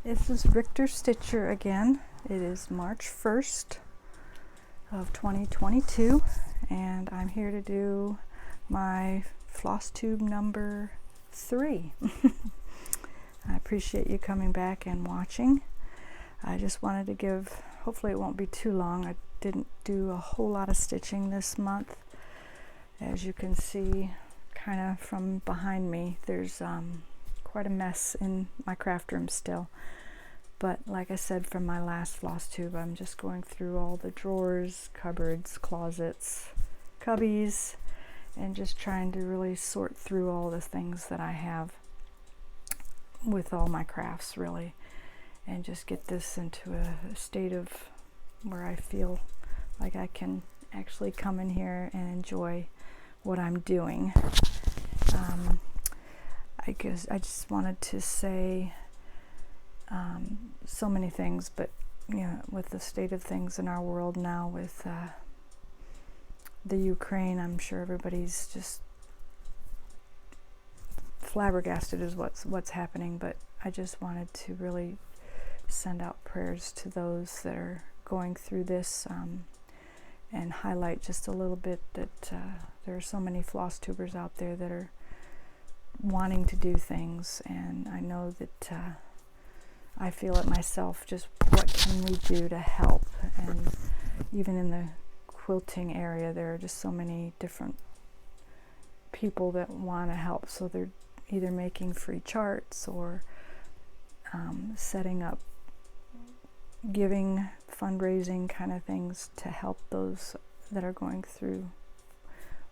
This is Richter Stitcher again. It is March 1st of 2022 and I'm here to do my floss tube number 3. I appreciate you coming back and watching. I just wanted to give, hopefully it won't be too long. I didn't do a whole lot of stitching this month. As you can see kind of from behind me, there's quite a mess in my craft room still. But like I said from my last floss tube, I'm just going through all the drawers, cupboards, closets, cubbies, and just trying to really sort through all the things that I have with all my crafts really, and just get this into a state of where I feel like I can actually come in here and enjoy what I'm doing. I guess I just wanted to say so many things, but you know, with the state of things in our world now with the Ukraine, I'm sure everybody's just flabbergasted is what's happening. But I just wanted to really send out prayers to those that are going through this, and highlight just a little bit that there are so many floss tubers out there that are wanting to do things, and I know that I feel it myself, just what can we do to help. And even in the quilting area, there are just so many different people that want to help, so they're either making free charts or setting up giving fundraising kind of things to help those that are going through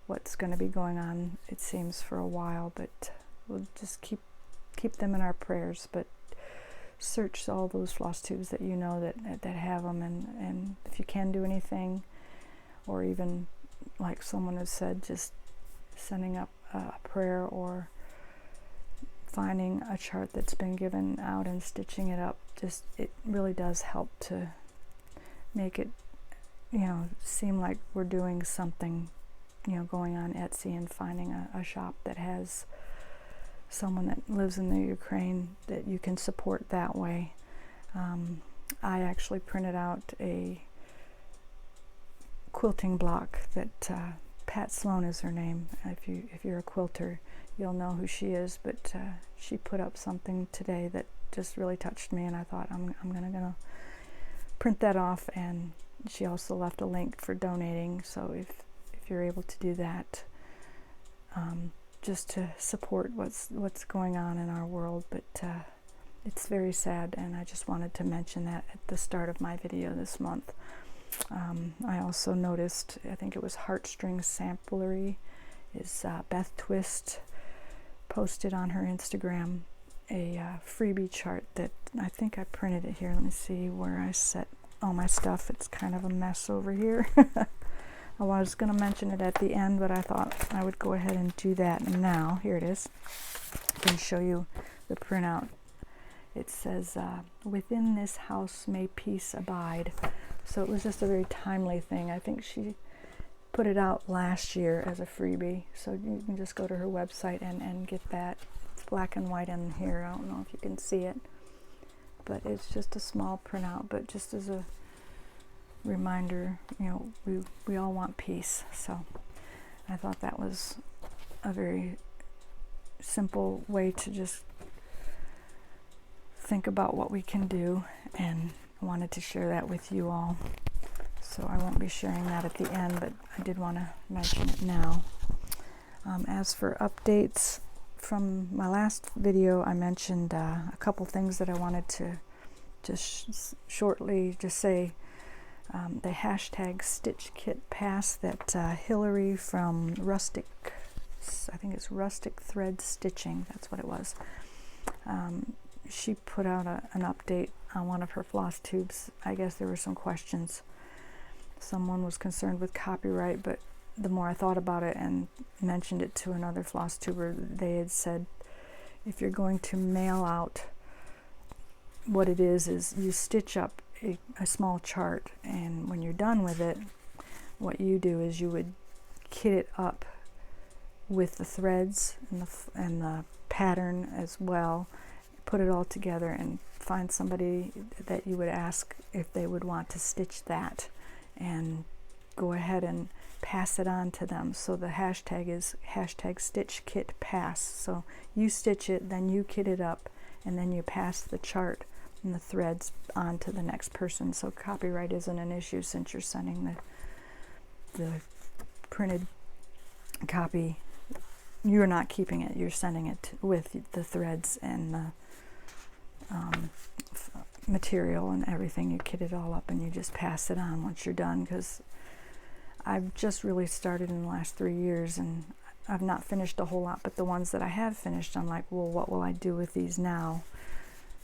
what's going to be going on, it seems, for a while. But we'll just keep them in our prayers. But search all those floss tubes that you know that have them, and if you can do anything, or even like someone has said, just sending up a prayer or finding a chart that's been given out and stitching it up, just it really does help to make it, you know, seem like we're doing something, you know, going on Etsy and finding a shop that has someone that lives in the Ukraine that you can support that way. I actually printed out a quilting block that Pat Sloan is her name. If you're a quilter, you'll know who she is. But she put up something today that just really touched me, and I thought I'm gonna print that off. And she also left a link for donating. So if you're able to do that, just to support what's going on in our world. But it's very sad, and I just wanted to mention that at the start of my video this month. I also noticed, I think it was Heartstrings Samplery, is Beth Twist posted on her Instagram a freebie chart that I think I printed it here. Let me see where I set all my stuff. It's kind of a mess over here. I was going to mention it at the end, but I thought I would go ahead and do that now. Here it is. I can show you the printout. It says, "Within this house may peace abide." So it was just a very timely thing. I think she put it out last year as a freebie, so you can just go to her website and get that. It's black and white in here. I don't know if you can see it, but it's just a small printout, but just as a reminder, you know, we all want peace. So I thought that was a very simple way to just think about what we can do, and wanted to share that with you all. So I won't be sharing that at the end, but I did want to mention it now. As for updates from my last video, I mentioned a couple things that I wanted to just shortly just say. The hashtag Stitch Kit Pass that Hillary from Rustic, I think it's Rustic Thread Stitching, that's what it was. She put out an update on one of her floss tubes. I guess there were some questions. Someone was concerned with copyright, but the more I thought about it and mentioned it to another floss tuber, they had said if you're going to mail out, what it is you stitch up a small chart, and when you're done with it, what you do is you would kit it up with the threads and the pattern as well, put it all together and find somebody that you would ask if they would want to stitch that, and go ahead and pass it on to them. So the hashtag is #StitchKitPass. So you stitch it, then you kit it up, and then you pass the chart and the threads on to the next person. So copyright isn't an issue since you're sending the printed copy. You're not keeping it, you're sending it with the threads and the material and everything. You kit it all up and you just pass it on once you're done, because I've just really started in the last 3 years and I've not finished a whole lot, but the ones that I have finished, I'm like, well, what will I do with these now?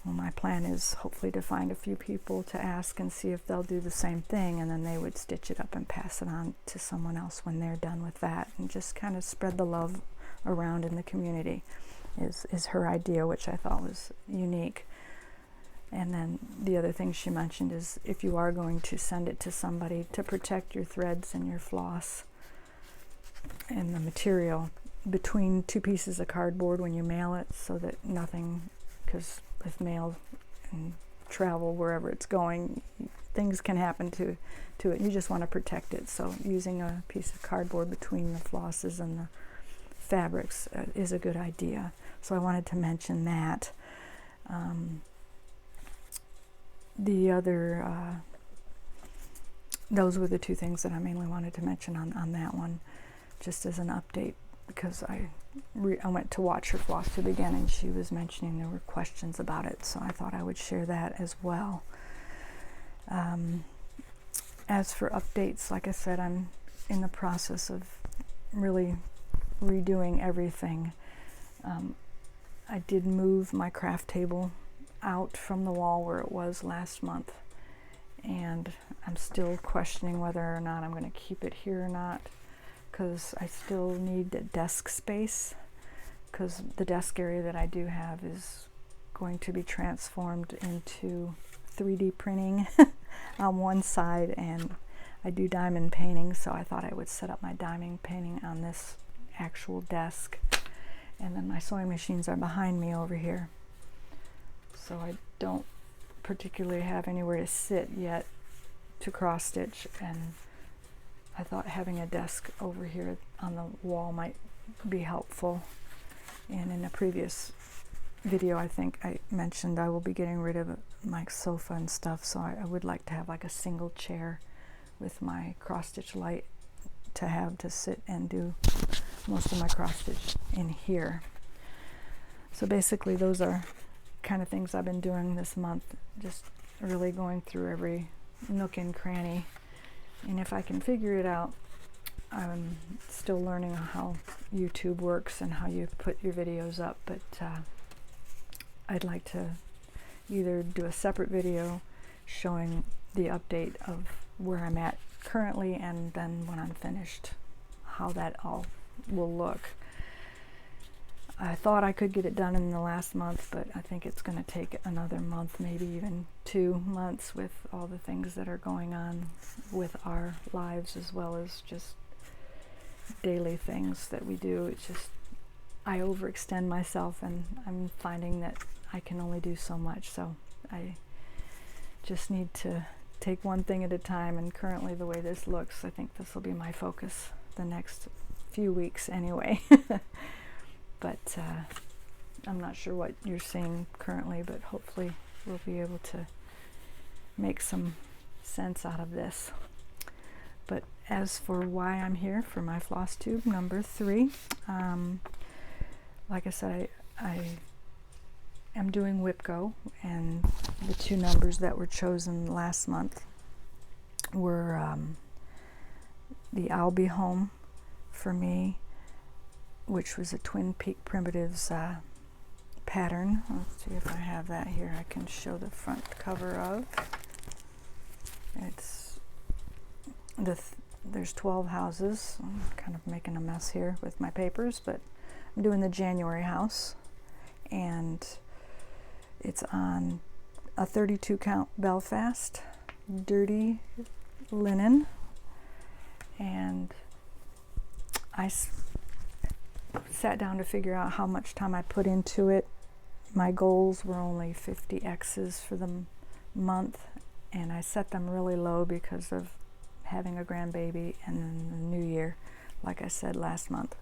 Well, my plan is hopefully to find a few people to ask and see if they'll do the same thing, and then they would stitch it up and pass it on to someone else when they're done with that, and just kind of spread the love around in the community is her idea, which I thought was unique. And then the other thing she mentioned is, if you are going to send it to somebody, to protect your threads and your floss and the material between 2 pieces of cardboard when you mail it, so that nothing, because with mail and travel wherever it's going, things can happen to it. You just want to protect it. So using a piece of cardboard between the flosses and the fabrics is a good idea. So I wanted to mention that. The other, those were the 2 things that I mainly wanted to mention on that one, just as an update, because I went to watch her Flosstube again, and she was mentioning there were questions about it, so I thought I would share that as well. As for updates, like I said, I'm in the process of really redoing everything. I did move my craft table out from the wall where it was last month, and I'm still questioning whether or not I'm going to keep it here or not, because I still need the desk space, because the desk area that I do have is going to be transformed into 3D printing on one side, and I do diamond painting, so I thought I would set up my diamond painting on this actual desk, and then my sewing machines are behind me over here, so I don't particularly have anywhere to sit yet to cross stitch, and I thought having a desk over here on the wall might be helpful. And in a previous video, I think I mentioned I will be getting rid of my sofa and stuff, so I would like to have like a single chair with my cross stitch light to have to sit and do most of my cross stitch in here. So basically those are kind of things I've been doing this month, just really going through every nook and cranny, and if I can figure it out. I'm still learning how YouTube works and how you put your videos up, but I'd like to either do a separate video showing the update of where I'm at currently, and then when I'm finished, how that all will look. I thought I could get it done in the last month, but I think it's going to take another month, maybe even 2 months, with all the things that are going on with our lives, as well as just daily things that we do. It's just, I overextend myself, and I'm finding that I can only do so much, so I just need to take one thing at a time. And currently, the way this looks, I think this will be my focus the next few weeks anyway. But I'm not sure what you're seeing currently, but hopefully we'll be able to make some sense out of this. But as for why I'm here for my Flosstube number 3, like I said, I am doing WIPGO, and the 2 numbers that were chosen last month were the I'll Be Home for me, which was a Twin Peak Primatives pattern. Let's see if I have that here. I can show the front cover of. It's there's 12 houses. I'm kind of making a mess here with my papers, but I'm doing the January house, and it's on a 32 count Belfast dirty linen, and I sat down to figure out how much time I put into it my goals were only 50 X's for the month, and I set them really low because of having a grandbaby and then the new year, like I said last month.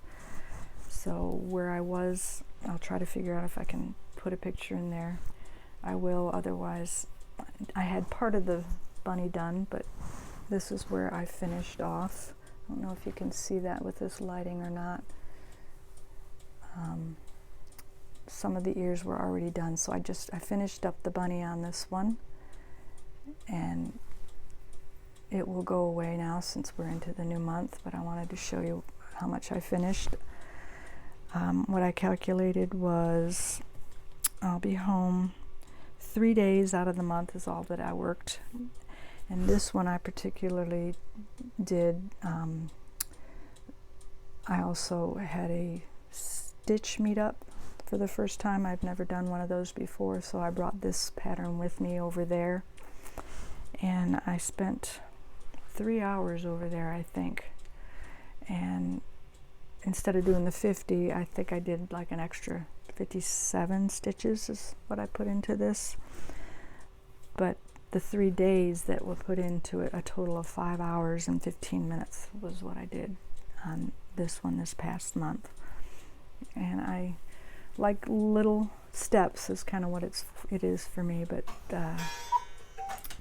So where I was, I'll try to figure out if I can put a picture in there. I will, otherwise I had part of the bunny done, but this is where I finished off. I don't know if you can see that with this lighting or not. Some of the ears were already done, so I finished up the bunny on this one, and it will go away now since we're into the new month, but I wanted to show you how much I finished. What I calculated was I'll be home 3 days out of the month is all that I worked, and this one I particularly did. I also had a stitch meetup for the first time. I've never done one of those before, so I brought this pattern with me over there, and I spent 3 hours over there, I think, and instead of doing the 50, I think I did like an extra 57 stitches is what I put into this. But the 3 days that were put into it, a total of 5 hours and 15 minutes was what I did on this one this past month. And I like little steps is kind of what it is for me, but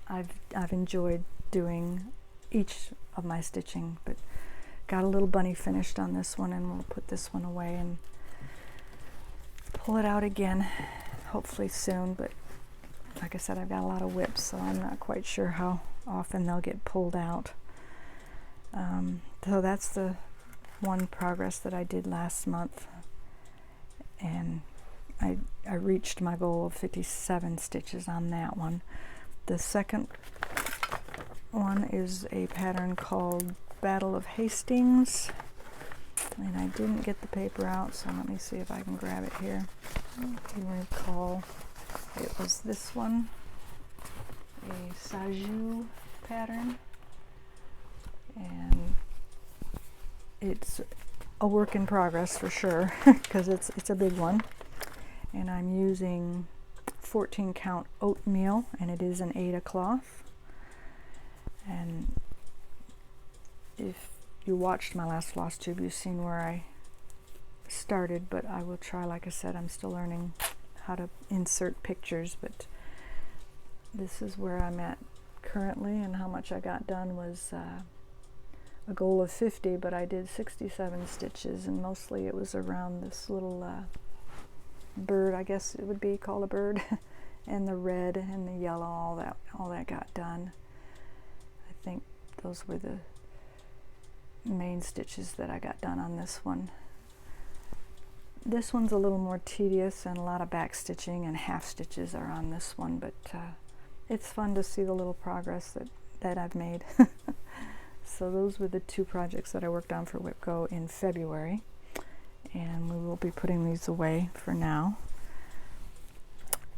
I've enjoyed doing each of my stitching. But got a little bunny finished on this one, and we'll put this one away and pull it out again hopefully soon. But like I said, I've got a lot of whips, so I'm not quite sure how often they'll get pulled out. So that's the one progress that I did last month, and I reached my goal of 57 stitches on that one. The second one is a pattern called Battle of Hastings, and I didn't get the paper out, so let me see if I can grab it here. If you recall, it was this one, a Sajou pattern, and it's a work in progress for sure because it's a big one, and I'm using 14 count oatmeal, and it is an Aida cloth. And if you watched my last Flosstube, you've seen where I started, but I will try. Like I said, I'm still learning how to insert pictures, but this is where I'm at currently, and how much I got done was a goal of 50, but I did 67 stitches, and mostly it was around this little bird, I guess it would be called a bird, and the red and the yellow, all that got done. I think those were the main stitches that I got done on this one. This one's a little more tedious, and a lot of back stitching and half stitches are on this one, but it's fun to see the little progress that I've made. So those were the 2 projects that I worked on for WhipGo in February, and we will be putting these away for now.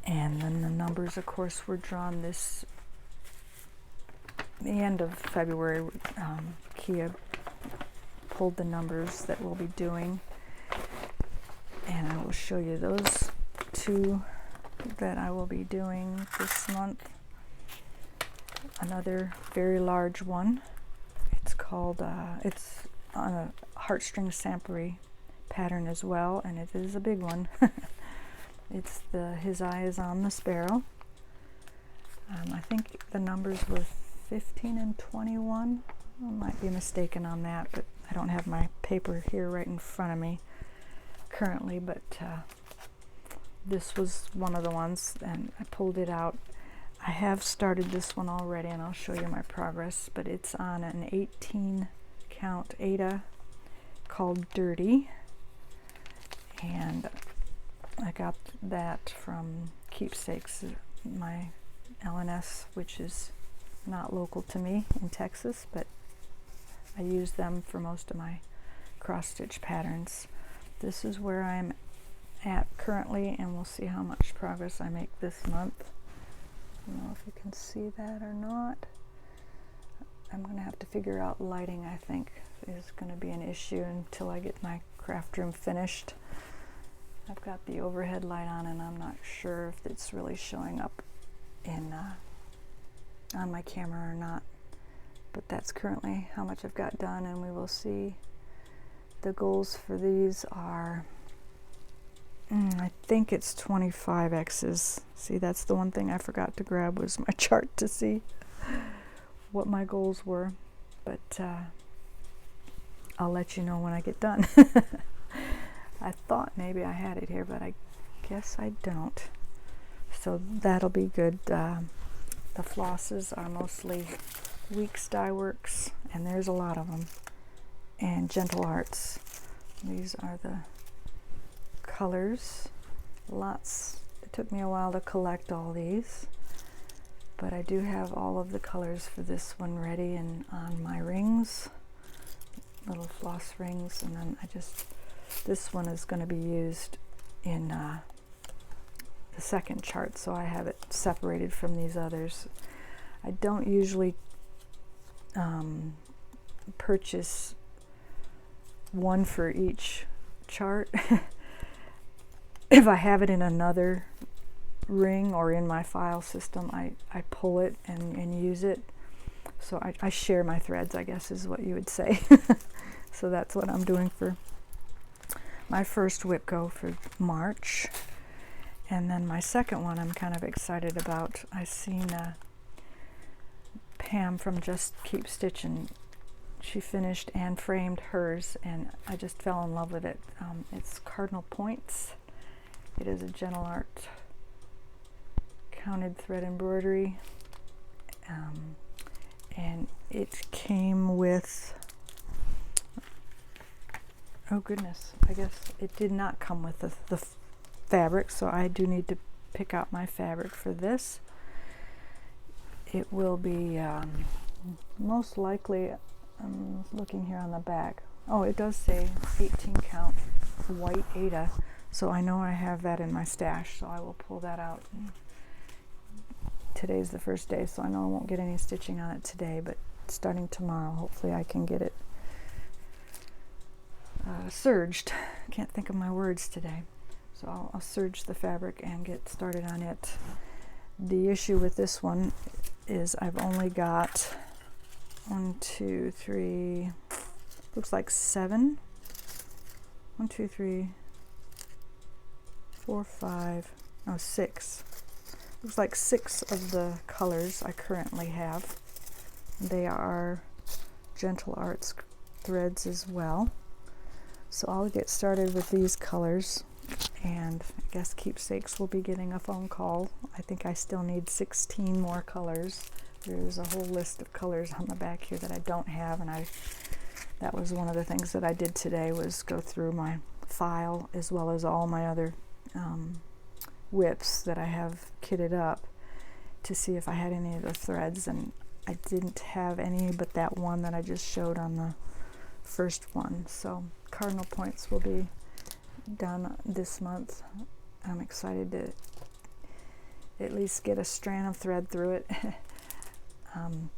And then the numbers, of course, were drawn the end of February. Kia pulled the numbers that we'll be doing, and I will show you those 2 that I will be doing this month. Another very large one. It's called, it's on a heartstring Samplery pattern as well, and it is a big one. It's his eye is on the Sparrow. I think the numbers were 15 and 21. I might be mistaken on that, but I don't have my paper here right in front of me currently, but this was one of the ones, and I pulled it out. I have started this one already, and I'll show you my progress, but it's on an 18 count Aida called Dirty, and I got that from Keepsakes, my LNS, which is not local to me in Texas, but I use them for most of my cross stitch patterns. This is where I'm at currently, and we'll see how much progress I make this month. I don't know if you can see that or not. I'm going to have to figure out lighting, I think, is going to be an issue until I get my craft room finished. I've got the overhead light on and I'm not sure if it's really showing up in on my camera or not, but that's currently how much I've got done, and we will see. The goals for these are, I think it's 25 X's. See, that's the one thing I forgot to grab was my chart to see what my goals were, but I'll let you know when I get done. I thought maybe I had it here, but I guess I don't. So that'll be good. The flosses are mostly Weeks Dye Works, and there's a lot of them, and Gentle Arts. These are the colors. Lots. It took me a while to collect all these, but I do have all of the colors for this one ready and on my rings, little floss rings, and then this one is going to be used in the second chart, so I have it separated from these others. I don't usually purchase one for each chart. If I have it in another ring or in my file system, I pull it and use it. So I share my threads, I guess is what you would say. So that's what I'm doing for my first whip go for March. And then my second one I'm kind of excited about. I seen Pam from Just Keep Stitching. She finished and framed hers, and I just fell in love with it. It's Cardinal points. It is a Gentle Art counted thread embroidery, and it came with, oh goodness, I guess it did not come with the fabric, so I do need to pick out my fabric for this. It will be most likely, I'm looking here on the back. Oh, it does say 18 count white Ada, so I know I have that in my stash, so I will pull that out. Today's the first day, so I know I won't get any stitching on it today, but starting tomorrow, hopefully I can get it serged. I can't think of my words today. So I'll serge the fabric and get started on it. The issue with this one is I've only got 1, 2, 3, looks like 7. 1, 2, 3, 4, 5, no, 6. Looks like 6 of the colors I currently have. They are Gentle Arts threads as well. So I'll get started with these colors, and I guess Keepsakes will be getting a phone call. I think I still need 16 more colors. There's a whole list of colors on the back here that I don't have, and that was one of the things that I did today, was go through my file as well as all my other whips that I have kitted up to see if I had any of the threads, and I didn't have any but that one that I just showed on the first one. So Cardinal points will be done this month. I'm excited to at least get a strand of thread through it.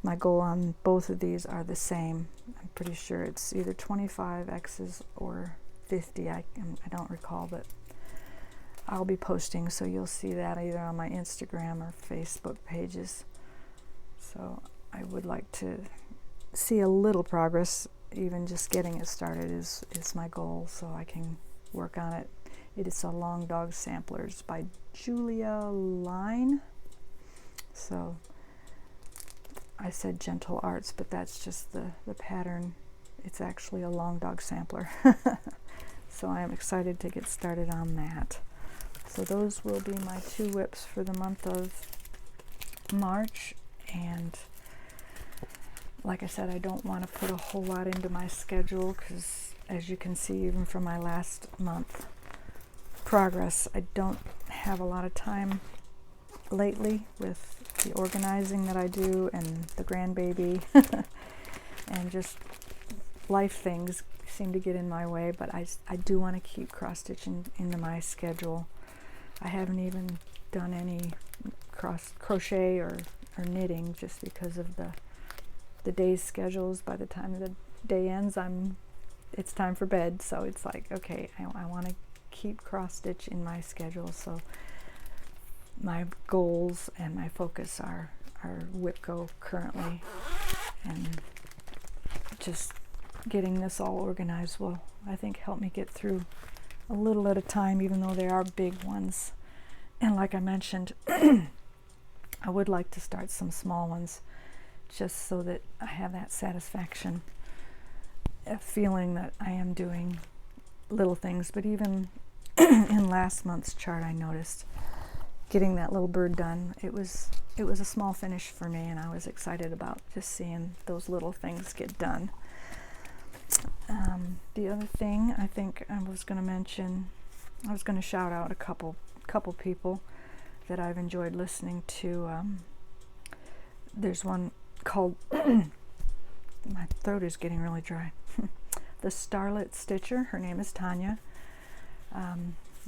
My goal on both of these are the same. I'm pretty sure it's either 25 X's or 50. I don't recall, but I'll be posting, so you'll see that either on my Instagram or Facebook pages. So I would like to see a little progress. Even just getting it started is my goal, so I can work on it. It is a Long Dog Samplers by Julia Line. So I said Gentle Arts, but that's just the pattern. It's actually a Long Dog sampler. So I am excited to get started on that. So those will be my 2 whips for the month of March, and like I said, I don't want to put a whole lot into my schedule because, as you can see, even from my last month progress, I don't have a lot of time lately with the organizing that I do and the grandbaby and just life things seem to get in my way, but I do want to keep cross-stitching into my schedule. I haven't even done any crochet or knitting just because of the day's schedules. By the time the day ends, it's time for bed, so it's like, okay, I want to keep cross stitch in my schedule. So my goals and my focus are WIPCO currently, and just getting this all organized will, I think, help me get through a little at a time, even though they are big ones. And like I mentioned, I would like to start some small ones, just so that I have that satisfaction, a feeling that I am doing little things. But even in last month's chart, I noticed getting that little bird done, it was a small finish for me, and I was excited about just seeing those little things get done. The other thing I think I was going to mention, I was going to shout out a couple people that I've enjoyed listening to. There's one called my throat is getting really dry. The Starlit Stitcher. Her name is Tanya.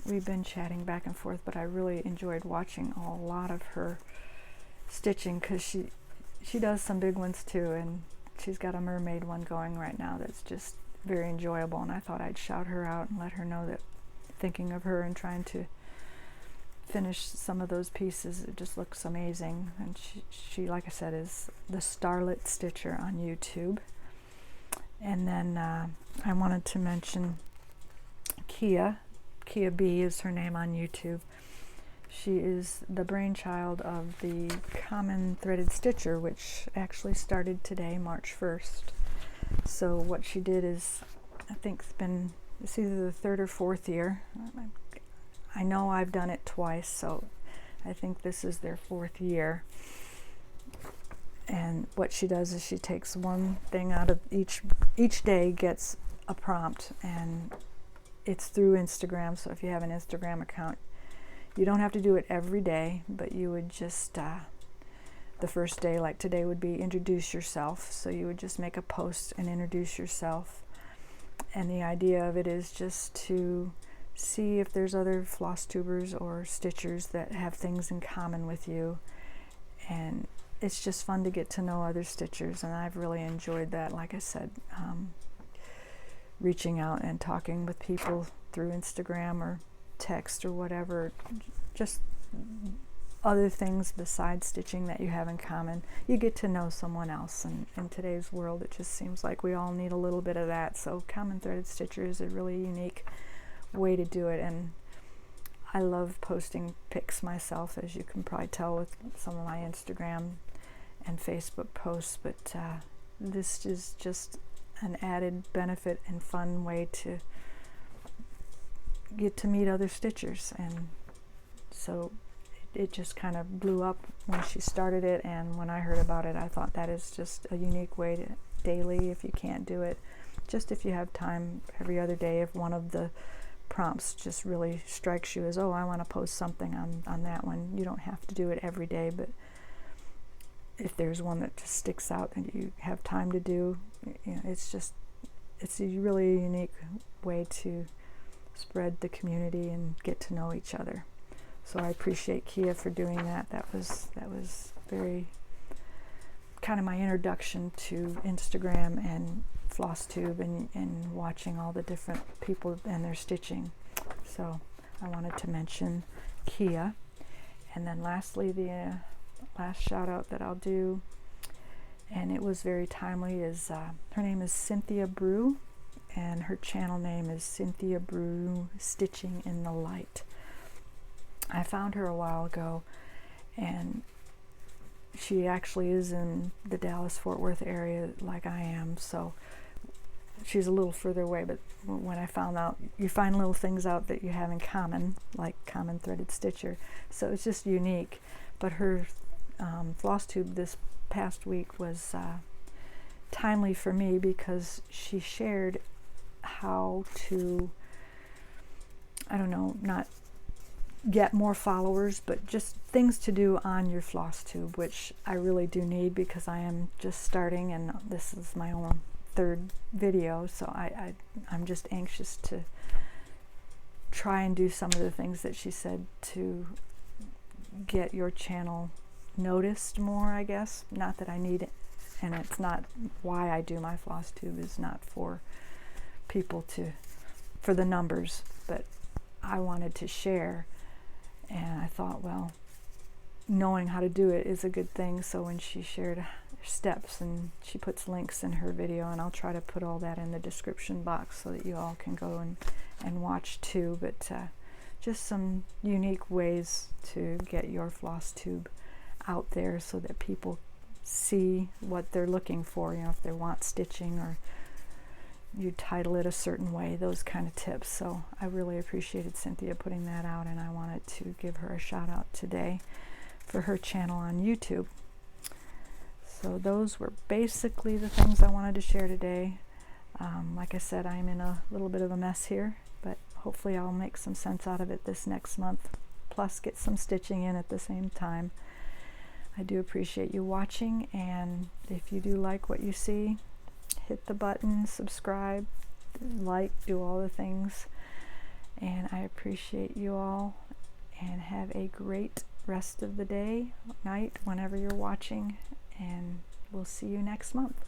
We've been chatting back and forth, but I really enjoyed watching a lot of her stitching, because she does some big ones too, and she's got a mermaid one going right now that's just very enjoyable, and I thought I'd shout her out and let her know that thinking of her and trying to finish some of those pieces, it just looks amazing. And she like I said, is the Starlit Stitcher on YouTube. And then I wanted to mention Kia B is her name on YouTube. She is the brainchild of the Common Threaded Stitcher, which actually started today, March 1st. So what she did is, I think it's either the third or fourth year. I know I've done it twice, so I think this is their fourth year. And what she does is she takes one thing out of each day, gets a prompt, and it's through Instagram. So if you have an Instagram account, you don't have to do it every day, but you would just, the first day, like today, would be introduce yourself. So you would just make a post and introduce yourself. And the idea of it is just to see if there's other floss tubers or stitchers that have things in common with you. And it's just fun to get to know other stitchers, and I've really enjoyed that. Like I said, reaching out and talking with people through Instagram or text or whatever, just other things besides stitching that you have in common. You get to know someone else, and in today's world it just seems like we all need a little bit of that. So Common Threaded Stitcher is a really unique way to do it, and I love posting pics myself, as you can probably tell with some of my Instagram and Facebook posts, but this is just an added benefit and fun way to get to meet other stitchers. And so it just kind of blew up when she started it, and when I heard about it, I thought that is just a unique way to daily, if you can't do it, just if you have time every other day, if one of the prompts just really strikes you as, oh, I want to post something on that one. You don't have to do it every day, but if there's one that just sticks out and you have time to do, you know, it's a really unique way to spread the community and get to know each other. So I appreciate Kia for doing that. That was very kind of my introduction to Instagram and Flosstube and watching all the different people and their stitching. So I wanted to mention Kia. And then lastly, the last shout out that I'll do, and it was very timely, is her name is Cynthia Brew, and her channel name is Cynthia Brew Stitching in the Light. I found her a while ago, and she actually is in the Dallas-Fort Worth area like I am, so she's a little further away, but when I found out, you find little things out that you have in common, like Common Threaded Stitcher, so it's just unique. But her Flosstube this past week was timely for me, because she shared how to, I don't know, not get more followers, but just things to do on your Flosstube, which I really do need, because I am just starting, and this is my own third video, so I'm just anxious to try and do some of the things that she said to get your channel noticed more, I guess. Not that I need it, and it's not why I do my Flosstube, is not for people for the numbers, but I wanted to share. And I thought, well, knowing how to do it is a good thing. So when she shared steps, and she puts links in her video, and I'll try to put all that in the description box so that you all can go and watch too. But just some unique ways to get your floss tube out there so that people see what they're looking for. You know, if they want stitching, or you title it a certain way, those kind of tips. So I really appreciated Cynthia putting that out, and I wanted to give her a shout out today for her channel on YouTube. So those were basically the things I wanted to share today. Like I said, I'm in a little bit of a mess here, but hopefully I'll make some sense out of it this next month, plus get some stitching in at the same time. I do appreciate you watching, and if you do like what you see, hit the button, subscribe, like, do all the things. And I appreciate you all, and have a great rest of the day, night, whenever you're watching, and we'll see you next month.